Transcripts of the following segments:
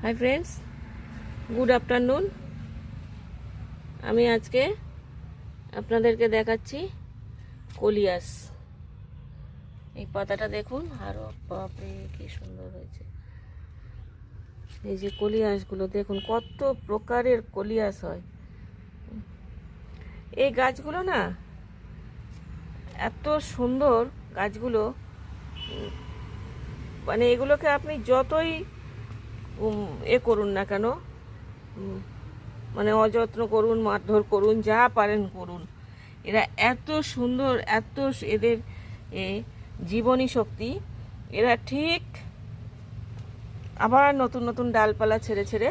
Hi friends, good afternoon. আমি আজকে আপনাদেরকে দেখাচ্ছি কলিয়াস। এই পাতাটা দেখুন, আরও বাপরে কি সুন্দর হয়েছে। এই যে কলিয়াসগুলো দেখুন, কত প্রকারের কলিয়াস হয়। এই গাছগুলো না এত সুন্দর গাছগুলো, মানে এগুলোকে আপনি যতই করুন না কেন, মানে অযত্ন করুন, মারধর করুন, যা পারেন করুন, এরা এত সুন্দর, এত এদের জীবনী শক্তি। এরা ঠিক আবার নতুন নতুন ডালপালা ছেড়ে ছেড়ে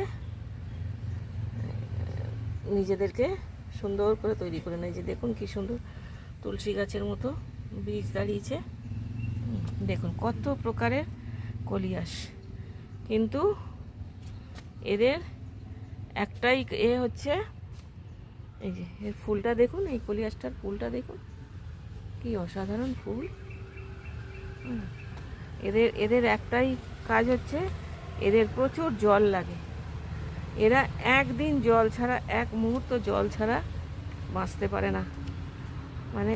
নিজেদেরকে সুন্দর করে তৈরি করে নেয়। যে দেখুন কি সুন্দর তুলসী গাছের মতো বীজ দাঁড়িয়েছে। দেখুন কত প্রকারের কলিয়াস, কিন্তু এদের একটাই হচ্ছে, এই যে এর ফুলটা দেখুন, এই কলিয়াসটার ফুলটা দেখুন কি অসাধারণ ফুল। এদের একটাই কাজ হচ্ছে, এদের প্রচুর জল লাগে। এরা একদিন জল ছাড়া, এক মুহূর্ত জল ছাড়া বাঁচতে পারে না। মানে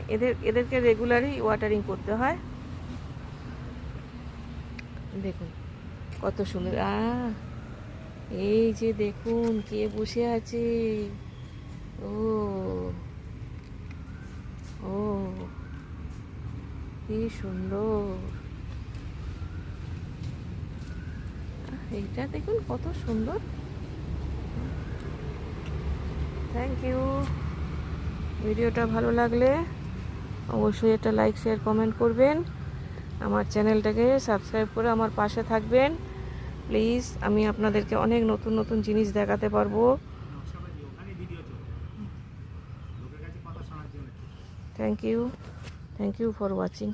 এদেরকে রেগুলারই ওয়াটারিং করতে হয়। দেখুন কত সুন্দর। এই যে দেখুন কে বসে আছে। ও ও কি সুন্দর। এইটা দেখুন কত সুন্দর। Thank you. ভিডিওটা ভালো লাগলে অবশ্যই একটা লাইক, শেয়ার, কমেন্ট করবেন। আমার চ্যানেলটাকে সাবস্ক্রাইব করে আমার পাশে থাকবেন প্লিজ। আমি আপনাদেরকে অনেক নতুন নতুন জিনিস দেখাতে পারবো। Thank you for watching.